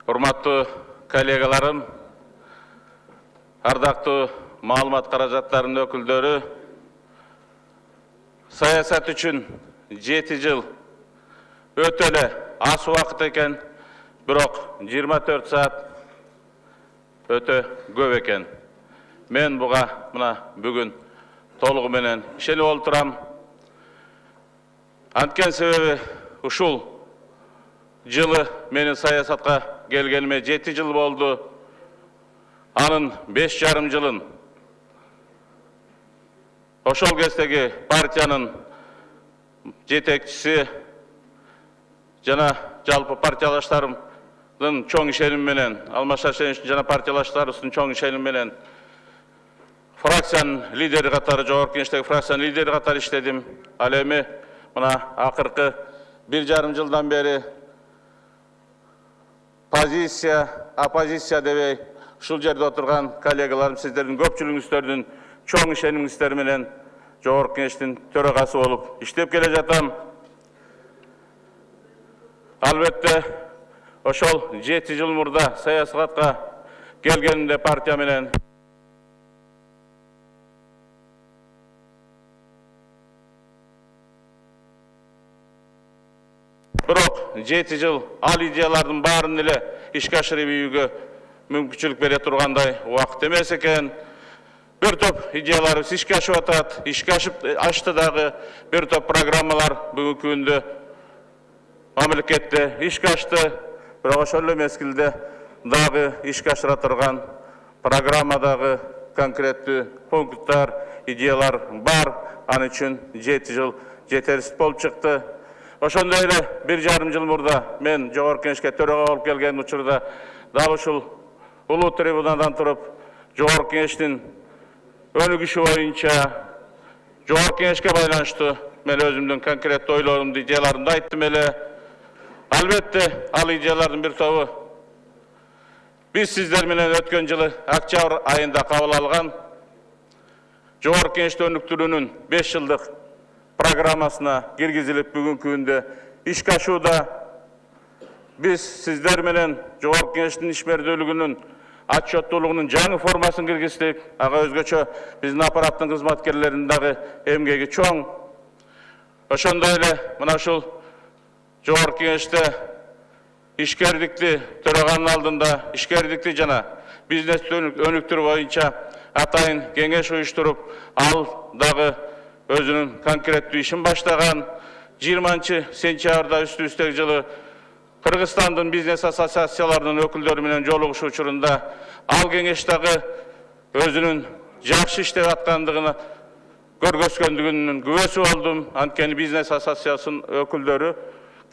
Урматтуу коллегаларым, ардактуу маалымат каражаттарынын өкүлдөрү, саясат үчүн 7 жыл өтө эле аз убакыт экен, бирок 24 саат өтө көп экен. Мен буга мына бүгүн толугу менен ишенип олтурам. Анткен себеби ушул жылы менин саясатка келгениме 7 жыл болду. Анын 5,5 жылын ошол кездеги партиянын жетекчиси жана жалпы партиялаштарымдын чоң ишеними менен, Алмаз Шаршеновичтин жана партиялаштарыбыздын чоң ишеними менен фракциянын лидери катары, жогорку кеңештеги фракциянын лидери катары иштедим. Ал эми мына акыркы 1,5 жылдан бери позиция, оппозиция дебей, ушул жерде отурган коллегаларым, сиздердин көпчүлүгүңүздөрдүн чоң ишенимиңиздер менен жогорку кеңештин төрагасы болуп иштеп келе жатам. Албетте, ошол 7 жыл мурда саясатка келгенимде партия менен бирок 7 жыл ал идеялардын баарын эле ишке ашырып ийүүгө мүмкүнчүлүк бере тургандай убакыт эмес экен. Бир топ идеяларыбыз ишке ашып атат, ишке ашты дагы. Бир топ программалар бүгүнкү күндө мамлекетте ишке ашты. Бирок ошол эле мезгилде дагы ишке ашыра турган программадагы конкреттүү пункттар, идеялар бар. Аны үчүн 7 жыл жетерсиз болуп чыкты. Ошондой эле 1,5 жыл мурда мен жогорку кеңешке төрага болуп келген учурда дагы ушул улуу трибунадан туруп жогорку кеңештин өнүгүшү боюнча жогорку кеңешке байланыштуу мен өзүмдүн конкреттүү ойлорумду, идеяларымды айттым эле. Албетте, ал идеялардын бир тобу биз сиздер менен өткөн жылы октябрь айында кабыл алган жогорку кеңешти өнүктүрүүнүн 5 жылдык программасына киргизилип бүгүнкү күндө ишке ашууда. Биз сиздер менен жогорку кеңештин ишмердүүлүгүнүн отчеттуулугунун жаңы формасын киргиздик. Ага өзгөчө биздин аппараттын кызматкерлеринин дагы эмгеги чоң. Ошондой эле мына ушул жогорку кеңеште ишкердикти төраганын алдында ишкердикти жана бизнести өнүктүрүү боюнча атайын кеңеш уюштуруп, ал дагы өзүнүн конкреттүү ишин баштаган. 20 сентябрда үстүбүздөгү жылы Кыргызстандын бизнес ассоциацияларынын өкүлдөрү менен жолугушуу учурунда ал кеңеш дагы өзүнүн жакшы иштеп аткандыгына көргөзгөндүгүнүн күбөсү болдум. Анткени бизнес ассоциациясынын өкүлдөрү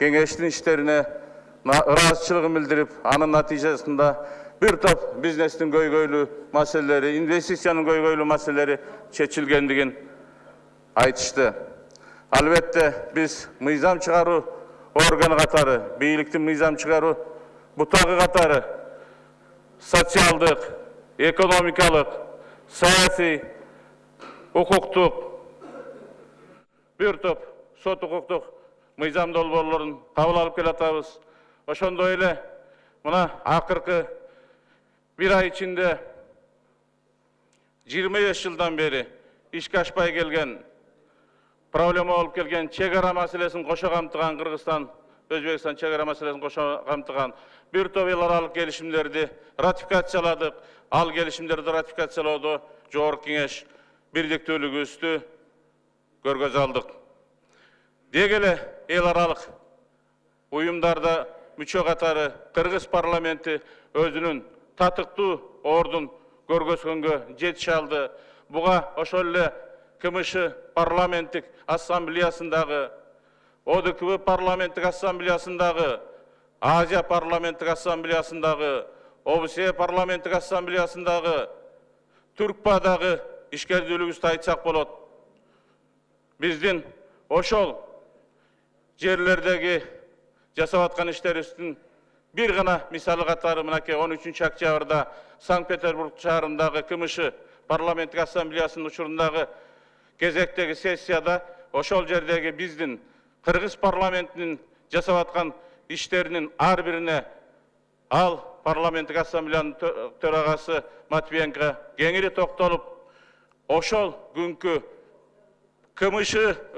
кеңештин иштерине ыраазычылыгын билдирип, анын натыйжасында бир топ бизнестин көйгөйлүү маселелери, инвестициянын көйгөйлүү маселелери чечилгендигин айтышты. Албетте, биз мыйзам чыгаруу органы катары, бийликтин мыйзам чыгаруу бутагы катары социалдык, экономикалык, саясий, укуктук, бир топ сот укуктук мыйзам долбоорлорун кабыл алып келатабыз. Ошондой эле мына акыркы 1 ай ичинде 25 жылдан бери ишке ашпай келген, проблема болуп келген чек ара маселесин кошо камтыган Кыргызстан, Өзбекстан чек ара маселесин кошо камтыган бир топ эл аралык келишимдерди ратификацияладык. Ал келишимдерди ратификациялоодо жогорку кеңеш бирдиктүүлүгүбүздү көргөзө алдык. Деги эле эл аралык уюмдарда мүчө катары Кыргыз парламенти өзүнүн татыктуу ордун көргөзгөнгө жетише алды. Буга ошол эле КМШ парламенттик ассамблеясындагы, ОДКБ парламенттик ассамблеясындагы, Азия парламенттик ассамблеясындагы, ОБСЕ парламенттик ассамблеясындагы, Түркпадагы ишкердүүлүгүбүздү айтсак болот. Биздин ошол жерлердеги жасап аткан иштерибиздин бир гана мисалы катары мынакей 13 октябрда Санкт-Петербург шаарындагы КМШ парламенттик ассамблеясынын учурундагы кезектеги сессияда ошол жердеги биздин Кыргыз парламентинин жасап аткан иштеринин ар бирине Ал парламенттик ассамблеянын төрагасы Матвиенко кеңири токтолуп, ошол күнкү КМШ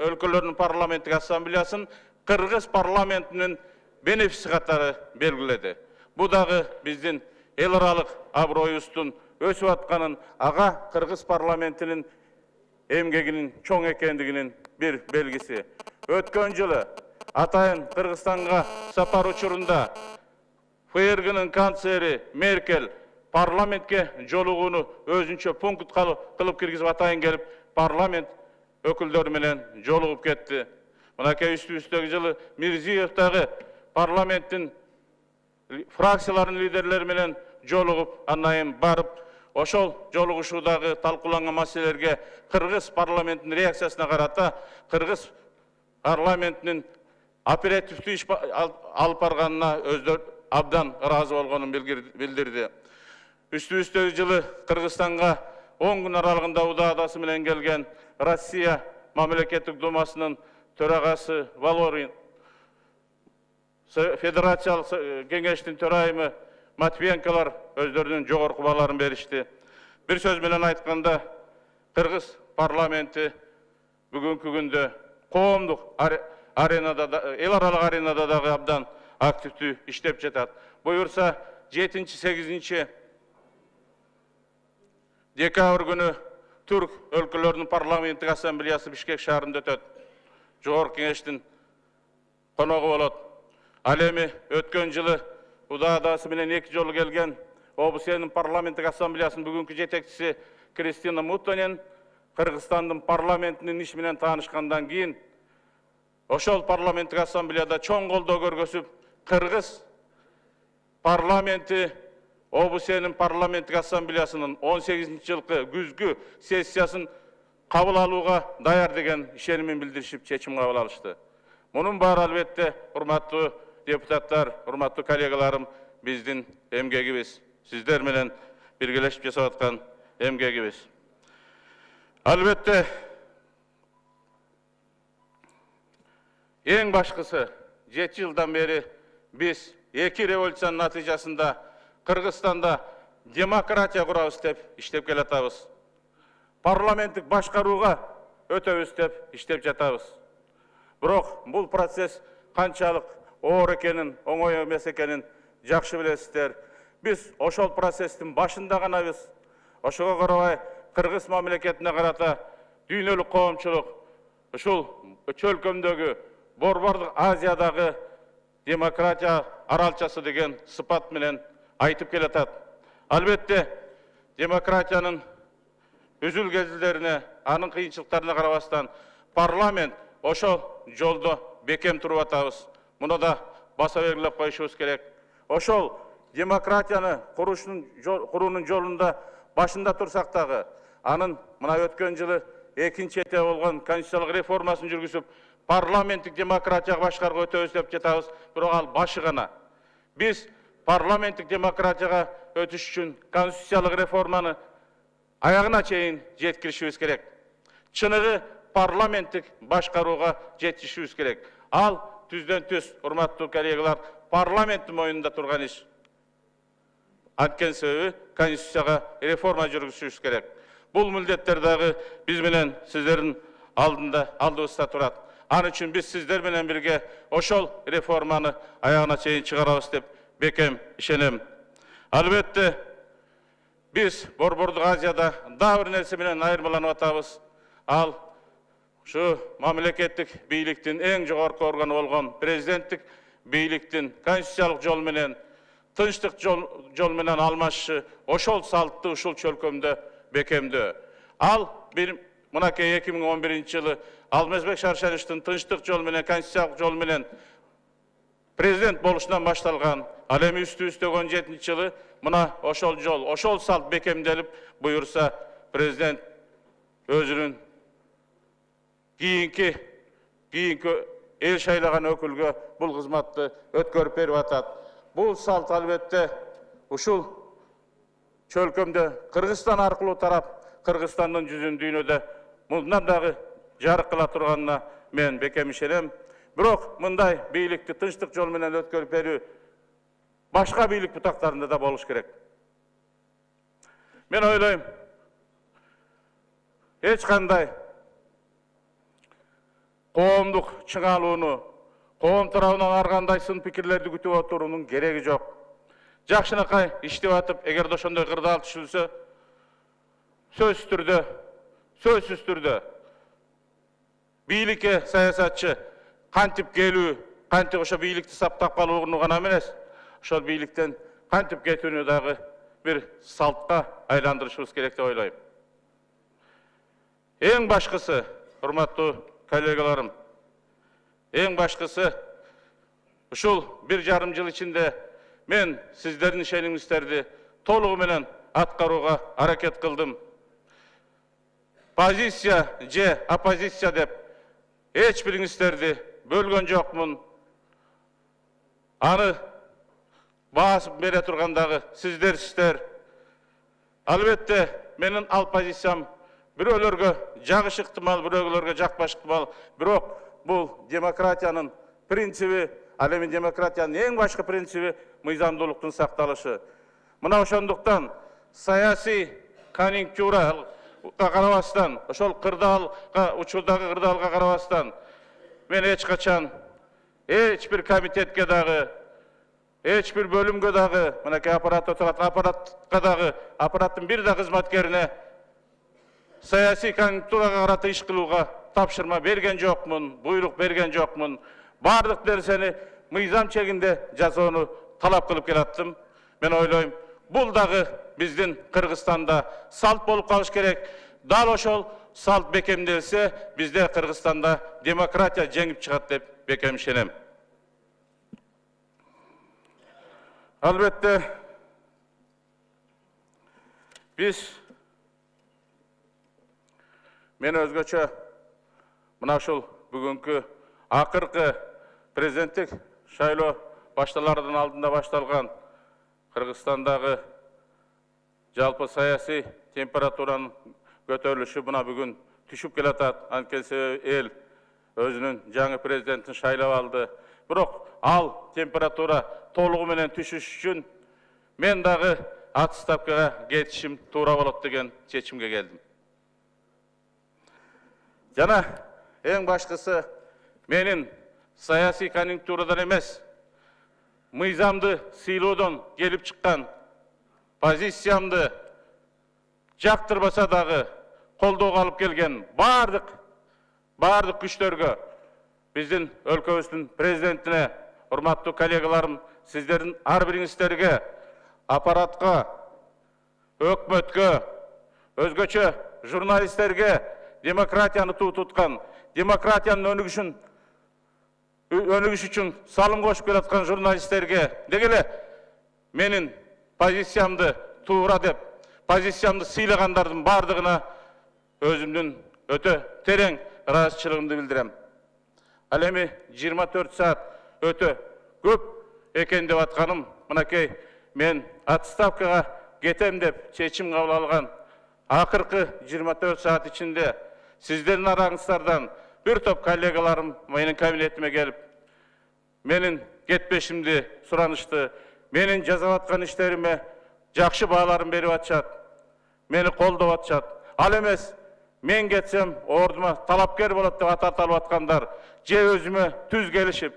өлкөлөрүнүн парламенттик ассамблеясын Кыргыз парламентинин бенефиси катары белгиледи. Бу дагы биздин эл аралык аброюбуздун өсүп атканын, ага Кыргыз парламентинин эмгегинин чоң экендигинин бир белгиси. Өткөн жылы атайын Кыргызстанга сапар учурунда ФРГнын канцлери Меркель парламентке жолугууну өзүнчө пункт кылып киргизип атайын келип, парламент өкүлдөрү менен жолугуп кетти. Мынакей үстүбүздөгү жылы Мирзиев дагы парламенттин фракцияларынын лидерлери менен жолугуп, андан барып, ошол жолугушуудагы талкууланган маселелерге Кыргыз парламентинин реакциясына карата Кыргыз парламентинин оперативдүү иш алып барганына өздөрү абдан ыраазы болгонун билдирди. Үстүбүздөгү жылы Кыргызстанга 10 күн аралыгында удаадасы менен келген Россия мамлекеттик думасынын төрагасы Волорин, Федерациялык кеңештин төрайымы Матвиенколор өздөрүнүн жогорку бааларын беришти. Бир сөз менен айтканда, Кыргыз парламенти бүгүнкү күндө коомдук аренада, эл аралык аренада дагы абдан активдүү иштеп жатат. Буюрса 7-8 декабрь күнү Түрк өлкөлөрүнүн парламенттик ассамблеясы Бишкек шаарында өтөт. Жогорку кеңештин коногу болот. Ал эми өткөн жылы удаадасы менен 2 жолу келген ОБСЕнин парламенттик ассамблеясынын бүгүнкү жетекчиси Кристина Муттонен Кыргызстандын парламентинин иши менен таанышкандан кийин ошол парламенттик ассамблеяда чоң колдоо көргөзүп, Кыргыз парламенти ОБСЕнин парламенттик ассамблеясынын 18-жылкы күзгү сессиясын кабыл алууга даяр деген ишенимин билдиришип, чечим кабыл алышты. Мунун баары албетте, урматтуу депутаттар, урматтуу коллегаларым, биздин эмгегибиз, сиздер менен биргелешип жасап аткан эмгегибиз. Албетте, эң башкысы 7 жылдан бери биз 2 революциянын натыйжасында Кыргызстанда демократия курабыз деп иштеп келатабыз. Парламенттик башкарууга өтөбүз деп иштеп жатабыз. Бирок бул процесс канчалык оор экенин, оңой эмес экенин жакшы билесиздер. Биз ошол процесстин башында ганабыз. Ошого карабай Кыргыз мамлекетине карата дүйнөлүк коомчулук ушул чөлкөмдөгү Борбордук Азиядагы демократия аралчасы деген сыпат менен айтып келатат. Албетте, демократиянын үзүл-кезилдерине, анын кыйынчылыктарына карабастан парламент ошол жолдо бекем туруп атабыз. Муну да баса белгилеп коюшубуз керек. Ошол демократияны куруунун жолунда башында турсак дагы, анын мына өткөн жылы 2-эте болгон конституциялык реформасын жүргүзүп, парламенттик демократияга башкарууга өтөбүз деп жатабыз, бирок ал башы гана. Биз парламенттик демократияга өтүш үчүн конституциялык реформаны аягына чейин жеткиришибиз керек. Чыныгы парламенттик башкарууга жетишибиз керек. Ал түздөн түз, урматтуу коллегалар, парламенттин мойнунда турган иш. Анткени себеби конституцияга реформа жүргүзүшүбүз керек. Бул милдеттер дагы биз менен сиздердин алдыбызда турат. Ан үчүн биз сиздер менен бирге ошол реформаны аягына чейин чыгарабыз деп бекем ишенем. Албетте, биз Борбордук Азияда дагы бир нерсе менен айырмаланып атабыз. Ал ушу мамлекеттик бийликтин эң жогорку органы болгон президенттик бийликтин конституциялык жол менен, тынчтык жол менен алмашышы, ошол салтты ушул чөлкөмдө бекемдөө. Ал мынакей 2011-жылы Алмазбек Шаршеновичтин тынчтык жол менен, конституциялык жол менен президент болушунан башталган. Ал эми үстүбүздөгү 17-жылы мына ошол жол, ошол салт бекемделип, буюрса президент өзүнүн кийинки эл шайлаган өкүлгө бул кызматты өткөрүп берип атат. Бул салт албетте ушул чөлкөмдө Кыргызстан аркылуу тарап, Кыргызстандын жүзүн дүйнөдө мындан дагы жарык кыла турганына мен бекем ишенем. Бирок мындай бийликти тынчтык жол менен өткөрүп берүү başka biйлик butaklarında da boluş gerek. Men oylayım, hiç kanday qoomduk çıŋaluunu, qoom tarabынан argандай sın pikirlerdi kütüp oturunun geregi yok. Jakşynakay iştep atıp, eger de ошондой kırdaal düşülse, sözsüz türde biylike sayasatçı kantip gelүү, kantip oşo biylикти saптap kalууну gana emes, oşol biylикten kantip ketүүnü dagı bir saltqa aylandırışыбыз керек деп oylayım. En başkısı, hurmatlı kollegalarım, en başkısı, uşul 1,5 yıl içinde men sizlerin işeniňizlerdi toluğu menen atkaruga hareket kıldım. Pozisiya je opozisiya dep hiç biriňizlerdi bölgön jokmun. Anı basıp bere turgandagı sizler. Albatta menin al pozisiyam birölerge jagışykdymal, birölerge jakbaşykdymal. Birok bul demokratiyanın prinsibi, alemin demokratiyanın en başka prinsibi mыйзамдуулуктун saktalışı. Mına oşonduktan sayasi konjunkturaga karabastan, oşol kırdalga, uçurdagı kırdalga karabastan men hiç kaçan, hiç bir komitetke dagı, hiç bir bölümge dagı, mınaki aparat oturat, aparatka dagı, aparattın bir da hizmetkerine sayasi konjunkturaga karata iş kılууga tapşırma bergen jokmun, buyruk bergen jokmun. Bardyk derseni mıйзам çeginde jasoonu talap kılıp gelattım. Men oylayım, bul dagı bizdin Kırgızstanda salt bolup kalış gerek. Dal oşol salt bekemdelse bizde Kırgızstanda demokratiya jengip çıgat dep bekem işenem. Albatta biz men özgöçe mına uşul bugünkü akırkı prezidentlik şayloo baştalardan aldında baştalgan Kırgızstandagı jalpı sayasi temperaturanın götörülüşü buna bugün düşüp gelatat. Ankesi el özünün жаңы prezidentin şaylap aldı. Birok al temperatura toluğu menen düşüş üçün men dagı atstavkaga ketişim tuura bolot degen çeçimge geldim. Jana en başkısı menin sayasi konjunkturadan emes, mıйзамды sıyloodon gelip çıkkan pozisiyamdı jaktırбаса dagı koldoga alıp gelgen bardyk güçlerge, bizdin өлköbüzdün prezidentine, hurmatlı kollegalarım, sizlerin har biriňizlerge, aparatka, ökmötke, özgöçe jurnalistlerge demokratiyanı tutkan, demokratiyanın önügüş üçün salım koşup gelatkan jurnalistlerge degele menin pozisiyamdı tuğra dep, pozisiyamdı sıylagandardyň bardygına özümdün öte tereň rahatçılığımды bildirem. Al emi 24 saat öte köp eken dep atkanım, mınakey men atstavkaga ketem dep çeçim kabul algan akırkı 24 saat içinde sizlerin araňızlardan bir top kollegalarım menin kabinetime gelip menin ketpeşimdi suranıştı, menin jazap atkan işlerime jakşı baalaryny berip atjat, meni koldop atjat. Al emes men getsem orduma talapker bolot dep atalып atkandar, je özüme tüz gelişip,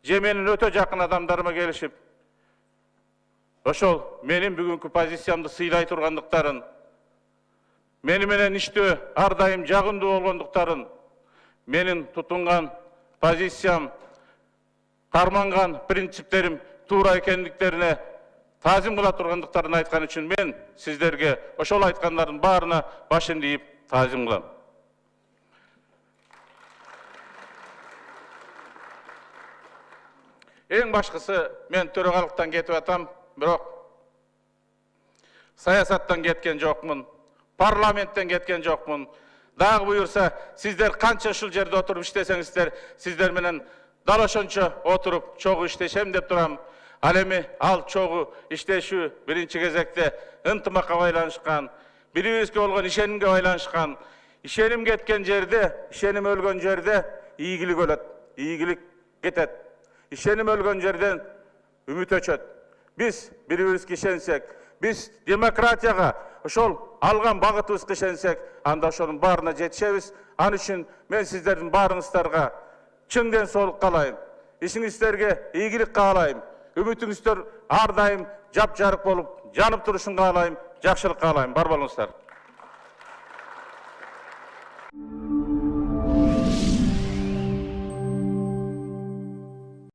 je menin öte jakyn adamdaryma gelişip, oşol menin bugünkü pozisiyamdy syylay turgandyklaryn, meni menen iştö har daim jagындуу bolgonduklaryn, menin tutungan pozisiyam, karmangan prinsiplerim tuura ekenliklerine tazim kıla turgandyklaryn aytkan üçün men sizlerge oşol aytkanlardyň baryna başyn diýip tazim kılam. En başkısı men töregalyktan ketip atam, birok sayasattan ketken jokmun, parlamentten ketken jokmun. Dagı buyursa sizler kança uşul jerde oturup işteseňizler, sizler menen dalaşonça oturup çoğu işteşem dep turam. Al emi al çoğu işteşүү birinci кезекte ынтымакка байланышкан, birbiribizge bolgan işenimge байланышкан. İşenim ketken jerde, işenim ölgön jerde iýgilik ölet, iýgilik ketet. İşenim ölgön jerden ümit öçet. Biz bir-birimizге ишенсек, biz демократияға ошол алган багытыбызга ишенсек, анда ошонун баарына жетишебиз. Ал үчүн мен сиздердин баарыңыздарга чын денсаулык каалайм. Ишиңиздерге ийгилик каалайм. Үмүтүңүздөр ар дайым жап-жарык болуп, жанып турушун каалайм. Жакшылык каалайм. Бар болуңуздар.